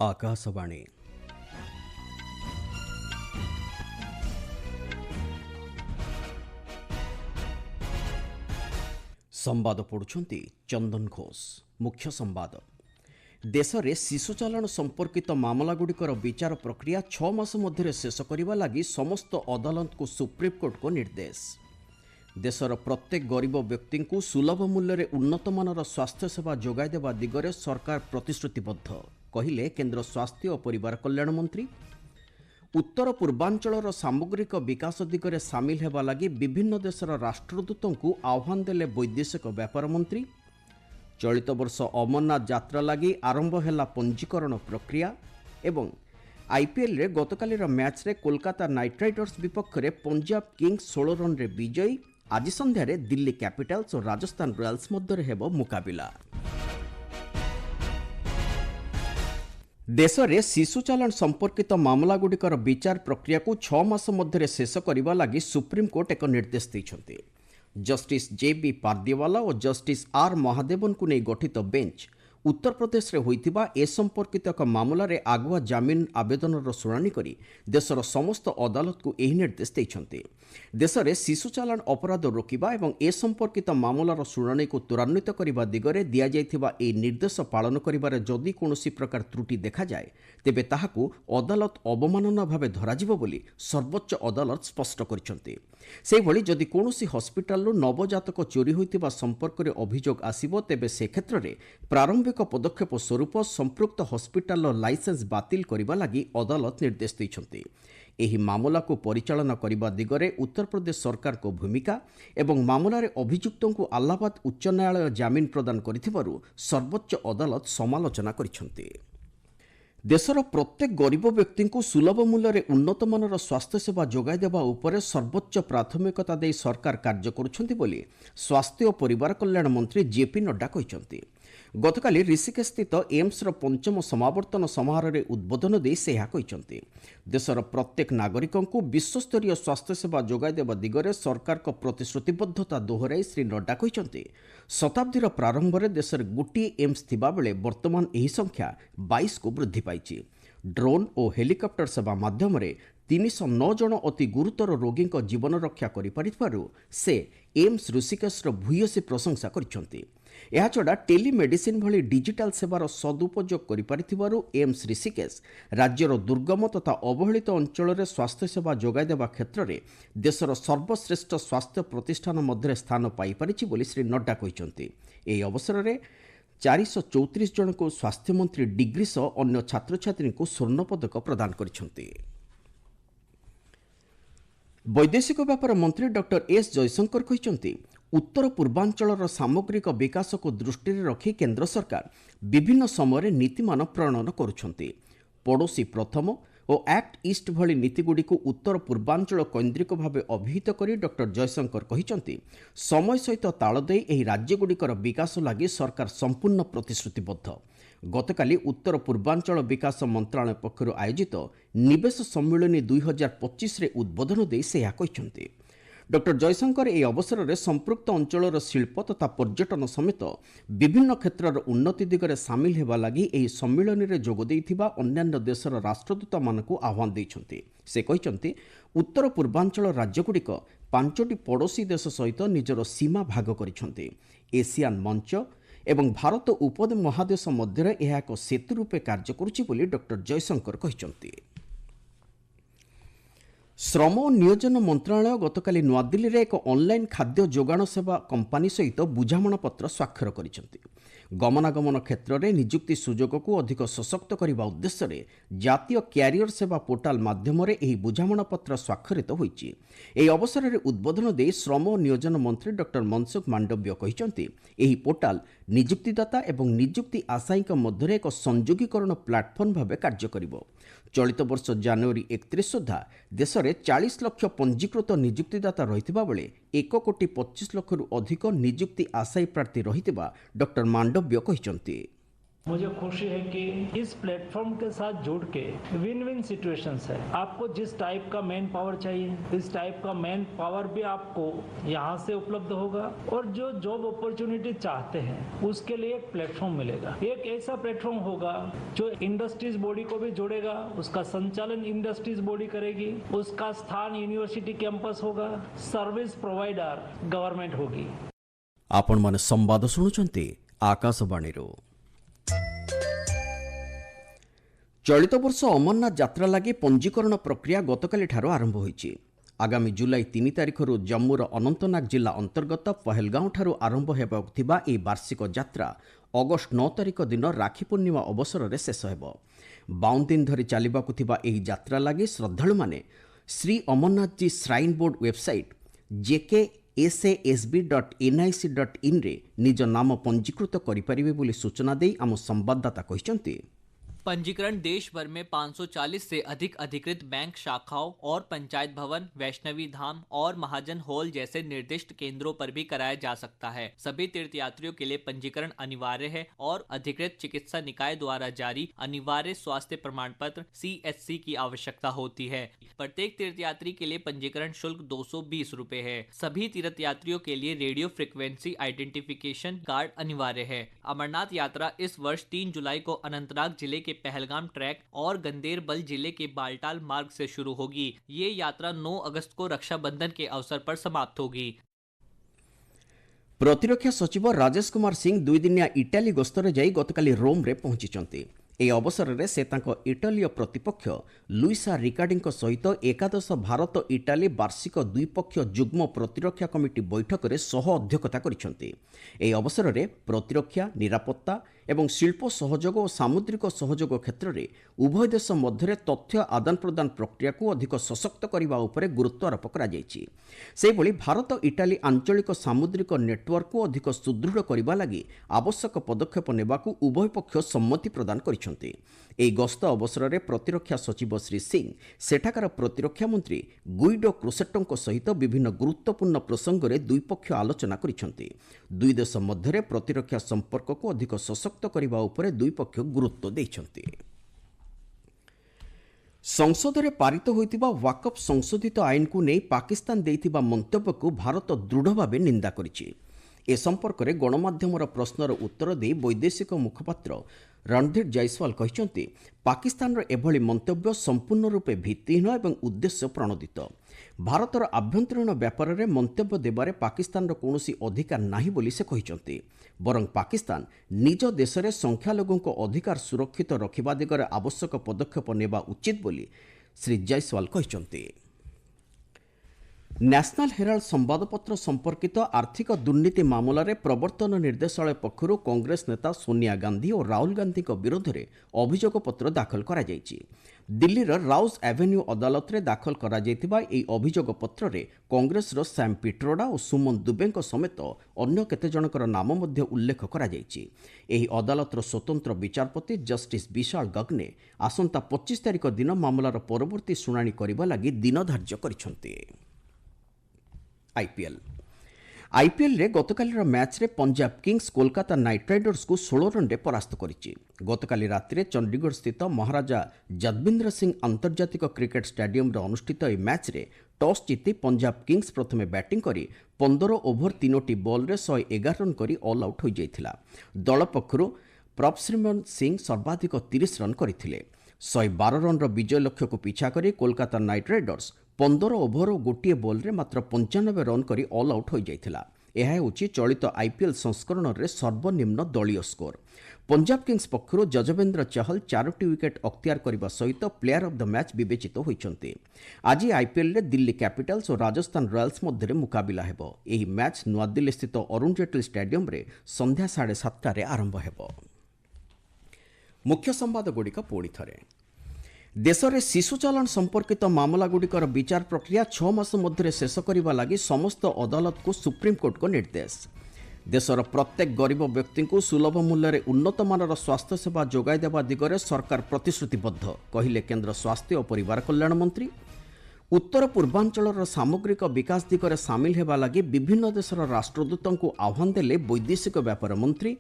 आकाशवाणी संवाद पढ़ुछंती चंदन घोष। मुख्य संवाद देश में शिशु चालाण संपर्कित मामलागुड़िकर विचार प्रक्रिया 6 मास मध्य शेष करने लगी समस्त अदालत को सुप्रीमकोर्ट को निर्देश। देशर प्रत्येक गरीब व्यक्ति को सुलभ मूल्य उन्नतमानर स्वास्थ्य सेवा जोगाई देवा दिगरे सरकार प्रतिश्रुतिबद्ध कहिले केंद्र स्वास्थ्य और परिवार कल्याण मंत्री। उत्तर पूर्वांचल सामग्रिक विकास दिगरे सामिल हेबा लगी विभिन्न देशर राष्ट्रदूतों को आह्वान देले वैदेशिक व्यापार मंत्री। चलित वर्ष अमरनाथ यात्रा लगी आरंभ हेला पंजीकरण प्रक्रिया एवं आईपीएल रे गतकालीर मैच रे कोलकाता नाइट राइडर्स विपक्ष रे पंजाब किंग्स 16 रन रे विजयी। आज संध्यारे दिल्ली कैपिटल्स और राजस्थान रॉयल्स मध्य हेब मुकाबिला। देश में शिशु चालाण संपर्कित मामलागुड़िकर विचार प्रक्रिया को 6 मास मध्य शेष करने लगी सुप्रीमकोर्ट एक निर्देश देइछन्ते। Justice JB. पार्दीवाला और जस्टिस आर. महादेवन को नहीं गठित बेंच उत्तर प्रदेश में होइतिबा ए संपर्कित एक मामला रे आगुआ जामिन आवेदन शुणाणी करी देशर समस्त अदालत को यही निर्देश देइछन्ते। देश में शिशु चालाण अपराध रोकिबा एवं ए संपर्कित मामलार शुणाणी को त्वरान्वित करने दिगरे दिया जाइथिबा ए निर्देश पालन करिबारे जदि कोनोसी प्रकार त्रुटि देखा जाए तेबे ताहाकू अदालत अवमानना भावे धराजिबो बोली सर्वोच्च अदालत स्पष्ट करिसन्ते। सेहिभଳି जदि कोनोसी हस्पिटाल नवजातक चोरी होइतिबा संपर्क रे अभियोग आसिबो तेबे से क्षेत्र रे प्रारंभिक पदक्षेप स्वरूप संपृक्त हस्पिटाल लाइसेंस बातिल करने लगी अदालत निर्देश देइछन्ते। एही मामला को परिचालना करने दिगरे उत्तर प्रदेश सरकार को भूमिका एवं मामलार अभियुक्तों को अलाहाबाद उच्च न्यायालय जामिन प्रदान करिथिबारु सर्वोच्च अदालत समालोचना करिसन्ते। देशर प्रत्येक गरीब व्यक्ति को सुलभ मूल्य उन्नतमानर स्वास्थ्य सेवा जोगाई देवा उपरे सर्वोच्च प्राथमिकता दे सरकार कार्य करुछन्ति बोली स्वास्थ्य और परिवार कल्याण मंत्री जेपी नड्डा कहिसन्ति। गतकाली ऋषिकेश स्थित एम्स पंचम समावर्तन समारोह में उद्बोधन दे से कहिसन्ति। देशर प्रत्येक नागरिक को विश्वस्तरीय स्वास्थ्य सेवा जोगाई देवा दिगरे सरकार को प्रतिश्रुतिबद्धता दोहराई श्री नड्डा कहिसन्ति। शताब्दीर प्रारंभ में देश में गोटे एम्स थिबा बेले वर्तमान यही संख्या 22 को वृद्धि पाइछि। ड्रोन और हेलिकॉप्टर सेवा माध्यम 309 जन अति गुरुतर रोगी जीवन रक्षा करिपारिथिबारु से एम्स ऋषिकेश भूयसी प्रशंसा करिसन्ति। एहाछड़ा टेलीमेडिसिन भली डिजिटाल सेवार सदुपयोग करिपारिथिबारु एम्स ऋषिकेश राज्यर दुर्गम तथा अवहेलित अंचल में स्वास्थ्य सेवा जोगाई देवा क्षेत्र में देशर सर्वश्रेष्ठ स्वास्थ्य प्रतिष्ठान मध्य स्थान पाइपारिछि बोली श्री नड्डा कहिसन्ति। एही अवसर में 434 जन को स्वास्थ्य मंत्री डिग्री सह अन्य छात्र छात्री को स्वर्ण पदक प्रदान करिसन्ति। वैदेशिक व्यापार मंत्री डॉक्टर एस जयशंकर कहिसन्ति उत्तर पूर्वांचल सामग्रिक विकास को दृष्टि रखी केंद्र सरकार विभिन्न समय नीतिमान प्रणयन करुछन्ति। पड़ोसी प्रथम और एक्ट ईस्ट भली नीतिगुड़ी को उत्तर पूर्वांचल केन्द्रिक भाव अभिहित करी डॉक्टर जयशंकर कहिसन्ति समय सहित ताल देई एही राज्यगुड़िकर विकास लगी सरकार संपूर्ण प्रतिश्रुतिबद्ध। गतकाली उत्तर पूर्वांचल विकास मंत्रालय पक्षर आयोजित निवेश सम्मिलनी 2025 रे उद्बोधन देई से कहिसन्ति। डॉक्टर जयशंकर ए अवसर में संपृक्त अंचल शिल्प तथा पर्यटन समेत विभिन्न क्षेत्र उन्नति दिगरे सामिल हेबा लगी एही सम्मिलनी रे जोग देइथिबा अन्यान्य देशर राष्ट्रदूत मानकु आह्वान दैछन्ति। से कहिसन्ति उत्तर पूर्वांचल राज्यगुड़िक 5टी पड़ोसी देश सहित निजर सीमा भाग करिसन्ति। एशियान मंच एवं भारत उपमहादेश मध्य यह एक सेतु रूपे कार्य करुछि बोली डॉक्टर जयशंकर कहिसन्ति। श्रम और नियोजन मंत्रालय गतकाली नुआदिल्ली रे एक ऑनलाइन खाद्य जोगाण सेवा कंपानी सहित बुझामणा पत्र स्वाक्षर करिसन्ति। गमनागमन क्षेत्र में नियुक्ति सुजोग को अधिक सशक्त करने उद्देश्य रे जातीय क्यारियर सेवा पोर्टाल माध्यम एही बुझामणा पत्र स्वाक्षरित होइछि। एही अवसर में उद्बोधन दे श्रम और नियोजन मंत्री डॉक्टर मनसुख मांडव्य कहिसन्ति एही पोर्टाल नियुक्तिदाता एवं नियुक्ति आशायी मध्य एक संयोगीकरण प्लाटफर्म भाव कार्य करिबो। चलित वर्ष जनवरी 31 सुधा देश में 40 लाख पंजीकृत नियुक्तिदाता रहिथिबा बेले 1,25 लाख अधिक नियुक्ति आशायी प्रार्थी रहिथिबा डॉक्टर मांडव्य कहिसन्ति। मुझे खुशी है कि इस प्लेटफॉर्म के साथ जुड़ के विन विन सिचुएशंस है। आपको जिस टाइप का मैन पावर चाहिए, इस टाइप का मैन पावर भी आपको यहाँ से उपलब्ध होगा, और जो जॉब अपॉर्चुनिटी चाहते हैं उसके लिए एक प्लेटफॉर्म मिलेगा। एक ऐसा प्लेटफॉर्म होगा जो इंडस्ट्रीज बॉडी को भी जोड़ेगा, उसका संचालन इंडस्ट्रीज बॉडी करेगी, उसका स्थान यूनिवर्सिटी कैंपस होगा, सर्विस प्रोवाइडर गवर्नमेंट होगी। आपण माने संवाद शुणुचंती आकाशवाणी। चलित वर्ष अमरनाथ यात्रा लगी पंजीकरण प्रक्रिया गतकाली ठारो आरंभ होईची। आगामी जुलाई 3 तारिखରୁ जम्मूर अनंतनाग जिला अंतर्गत पहलगांव ठारू आरंभ हेबाकु थिबा एही वार्षिक यात्रा अगस्ट 9 तारिख दिन राखी पूर्णिमा अवसर में शेष हेबो। 52 दिन धरी चलिबाकु थिबा एही यात्रा लगी श्रद्धालु माने Shri Amarnath ji shrine board website jksasb.nic.in रे निज नाम पंजीकृत करिपारिबे बोली सूचना देई आम संवाददाता कहिसंती। पंजीकरण देश भर में 540 से अधिक अधिकृत बैंक शाखाओं और पंचायत भवन, वैष्णवी धाम और महाजन हॉल जैसे निर्दिष्ट केंद्रों पर भी कराया जा सकता है। सभी तीर्थयात्रियों के लिए पंजीकरण अनिवार्य है और अधिकृत चिकित्सा निकाय द्वारा जारी अनिवार्य स्वास्थ्य प्रमाण पत्र CHC की आवश्यकता होती है। प्रत्येक तीर्थयात्री के लिए पंजीकरण शुल्क 220 रुपए है। सभी तीर्थयात्रियों के लिए रेडियो फ्रिक्वेंसी आइडेंटिफिकेशन कार्ड अनिवार्य है। अमरनाथ यात्रा इस वर्ष 3 जुलाई को अनंतनाग जिले के पहलगाम ट्रैक और गंदेरबल जिले के बालटाल मार्ग से शुरू होगी। ये यात्रा 9 अगस्त को रक्षाबंधन के अवसर पर समाप्त होगी। प्रतिरक्षा सचिव राजेश कुमार सिंह 2 दिनिया इटाली गस्तरे जाई गतकाली रोम रे पहुंचिचंती। ଏହି ଅବସରରେ ସେ ତାଙ୍କ ଇଟାଲୀୟ ପ୍ରତିପକ୍ଷ ଲୁଇସା ରିକାର୍ଡିଙ୍କ ସହିତ ଏକାଦଶ ଭାରତ ଇଟାଲୀ ବାର୍ଷିକ ଦ୍ୱିପକ୍ଷୀୟ ଯୁଗ୍ମ ପ୍ରତିରକ୍ଷା କମିଟି ବୈଠକରେ ସହ ଅଧ୍ୟକ୍ଷତା କରିଛନ୍ତି। ଏହି ଅବସରରେ ପ୍ରତିରକ୍ଷା, ନିରାପତ୍ତା ଏବଂ ଶିଳ୍ପ ସହଯୋଗ ଓ ସାମୁଦ୍ରିକ ସହଯୋଗ କ୍ଷେତ୍ରରେ ଉଭୟ ଦେଶ ମଧ୍ୟରେ ତଥ୍ୟ ଆଦାନ ପ୍ରଦାନ ପ୍ରକ୍ରିୟାକୁ ଅଧିକ ସଶକ୍ତ କରିବା ଉପରେ ଗୁରୁତ୍ୱ ଆରୋପ କରାଯାଇଛି। ସେହିଭଳି ଭାରତ ଇଟାଲୀ ଆଞ୍ଚଳିକ ସାମୁଦ୍ରିକ ନେଟୱାର୍କକୁ ଅଧିକ ସୁଦୃଢ଼ କରିବା ଲାଗି ଆବଶ୍ୟକ ପଦକ୍ଷେପ ନେବାକୁ ଉଭୟ ପକ୍ଷ ସମ୍ମତି ପ୍ରଦାନ କରିଛନ୍ତି। ଏହି ଗସ୍ତ ଅବସରରେ ପ୍ରତିରକ୍ଷା ସଚିବ ଶ୍ରୀ ସିଂ ସେଠାକାର ପ୍ରତିରକ୍ଷା ମନ୍ତ୍ରୀ ଗୁଇଡୋ କ୍ରୋସେଟ୍ଟୋଙ୍କ ସହିତ ବିଭିନ୍ନ ଗୁରୁତ୍ୱପୂର୍ଣ୍ଣ ପ୍ରସଙ୍ଗରେ ଦ୍ୱିପକ୍ଷୀୟ ଆଲୋଚନା କରିଛନ୍ତି। ଦୁଇ ଦେଶ ମଧ୍ୟରେ ପ୍ରତିରକ୍ଷା ସମ୍ପର୍କକୁ ଅଧିକ ସଶକ୍ତ କରିବା ଉପରେ ଦୁଇପକ୍ଷ ଗୁରୁତ୍ୱ ଦେଇଛନ୍ତି। ସଂସଦରେ ପାରିତ ହୋଇଥିବା ୱାକଫ୍ ସଂଶୋଧିତ ଆଇନକୁ ନେଇ ପାକିସ୍ତାନ ଦେଇଥିବା ମନ୍ତବ୍ୟକୁ ଭାରତ ଦୃଢ଼ ଭାବେ ନିନ୍ଦା କରିଛି। ଏ ସମ୍ପର୍କରେ ଗଣମାଧ୍ୟମର ପ୍ରଶ୍ନର ଉତ୍ତର ଦେଇ ବୈଦେଶିକ ମୁଖପାତ୍ର ରଣଧୀର ଜୟସ୍ୱାଲ କହିଛନ୍ତି, ପାକିସ୍ତାନର ଏଭଳି ମନ୍ତବ୍ୟ ସମ୍ପୂର୍ଣ୍ଣ ରୂପେ ଭିତ୍ତିହୀନ ଏବଂ ଉଦ୍ଦେଶ୍ୟ ପ୍ରଣୋଦିତ। ଭାରତର ଆଭ୍ୟନ୍ତରୀଣ ବ୍ୟାପାରରେ ମନ୍ତବ୍ୟ ଦେବାରେ ପାକିସ୍ତାନର କୌଣସି ଅଧିକାର ନାହିଁ ବୋଲି ସେ କହିଛନ୍ତି। ବରଂ ପାକିସ୍ତାନ ନିଜ ଦେଶରେ ସଂଖ୍ୟାଲଘୁଙ୍କ ଅଧିକାର ସୁରକ୍ଷିତ ରଖିବା ଦିଗରେ ଆବଶ୍ୟକ ପଦକ୍ଷେପ ନେବା ଉଚିତ ବୋଲି ଶ୍ରୀ ଜୟସ୍ୱାଲ କହିଛନ୍ତି। ନ୍ୟାସନାଲ ହେରାଲ୍ଡ ସମ୍ବାଦପତ୍ର ସମ୍ପର୍କିତ ଆର୍ଥିକ ଦୁର୍ନୀତି ମାମଲାରେ ପ୍ରବର୍ତ୍ତନ ନିର୍ଦ୍ଦେଶାଳୟ ପକ୍ଷରୁ କଂଗ୍ରେସ ନେତା ସୋନିଆ ଗାନ୍ଧୀ ଓ ରାହୁଲ ଗାନ୍ଧୀଙ୍କ ବିରୋଧରେ ଅଭିଯୋଗପତ୍ର ଦାଖଲ କରାଯାଇଛି। ଦିଲ୍ଲୀର ରାଉଜ ଆଭେନ୍ୟୁ ଅଦାଲତରେ ଦାଖଲ କରାଯାଇଥିବା ଏହି ଅଭିଯୋଗପତ୍ରରେ କଂଗ୍ରେସର ସ୍ୟାମ୍ ପିଟ୍ରୋଡା ଓ ସୁମନ ଦୁବେଙ୍କ ସମେତ ଅନ୍ୟ କେତେଜଣଙ୍କର ନାମ ମଧ୍ୟ ଉଲ୍ଲେଖ କରାଯାଇଛି। ଏହି ଅଦାଲତର ସ୍ୱତନ୍ତ୍ର ବିଚାରପତି ଜଷ୍ଟିସ୍ ବିଶାଳ ଗଗନେ ଆସନ୍ତା 25 ତାରିଖ ଦିନ ମାମଲାର ପରବର୍ତ୍ତୀ ଶୁଣାଣି କରିବା ଲାଗି ଦିନ ଧାର୍ଯ୍ୟ କରିଛନ୍ତି। आईपीएल गतकालीर मैच रे Punjab Kings Kolkata night Riders को 16 रन परास्त करिछि। गतकाली रात्रि चंडीगढ़ स्थित महाराजा जदविंद्र सिंह अंतर्जातिक क्रिकेट स्टेडियम रे अनुष्ठित ଏହି मैच रे टॉस जीति पंजाब किंग्स प्रथमे बैटिंग करी 15 ओभर 3टी बॉल रे 111 रन करी ऑल आउट हो जाइथिला। दल पक्षरु प्रभसिमरन सिंह सर्वाधिक 30 रन करथिले। 112 रन विजय लक्ष्य को पिछा करी कोलकाता नाइट राइडर्स 15 ओभर और गोटे बॉल रे मात्र 95 रन करी ऑल आउट हो जाइथिला। यह होची चलित आईपीएल संस्करण रे सर्वनिम्न दलीय स्कोर। पंजाब किंग्स पक्षरु जजवेंद्र चहल 4टी विकेट अख्तियार करने सहित प्लेयर ऑफ द मैच विवेचित होइछन्ति। आज आईपीएल रे दिल्ली कैपिटल्स और राजस्थान रॉयल्स मध्य मुकाबिला हेबो। एही मैच नुआदिल्ली स्थित अरुण जेटली स्टेडियम रे संध्या 7:30 रे आरंभ हेबो। मुख्य संवाद गुड़िक पुणी थरे। देश में शिशु चालाण संपर्कित मामलागुड़िकर विचार प्रक्रिया 6 मास मध्य शेष करने लगी समस्त अदालत को सुप्रीमकोर्ट को निर्देश। देशर प्रत्येक गरीब व्यक्ति को सुलभ मूल्य उन्नत मानर स्वास्थ्य सेवा जोगाई देवा दिगरे सरकार प्रतिश्रुतिबद्ध, कहिले केंद्र स्वास्थ्य और परिवार कल्याण मंत्री। उत्तर पूर्वांचल सामग्रिक विकास दिगरे सामिल हेबा लगी विभिन्न देशर राष्ट्रदूतों को आह्वान देले वैदेशिक व्यापार मंत्री।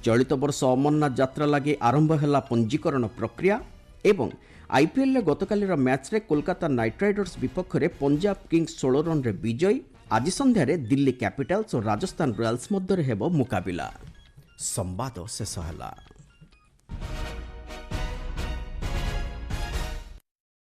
चलित वर्ष अमरनाथ यात्रा लगी आरंभ है पंजीकरण प्रक्रिया एवं आईपीएल रे गतकालीर मैच रे कोलकाता नाइट राइडर्स विपक्ष में पंजाब किंग्स 16 रन रे विजयी। आज संध्यारे दिल्ली कैपिटल्स और राजस्थान रॉयल्स मध्य हेब मुकाबिला। संवाद शेष है।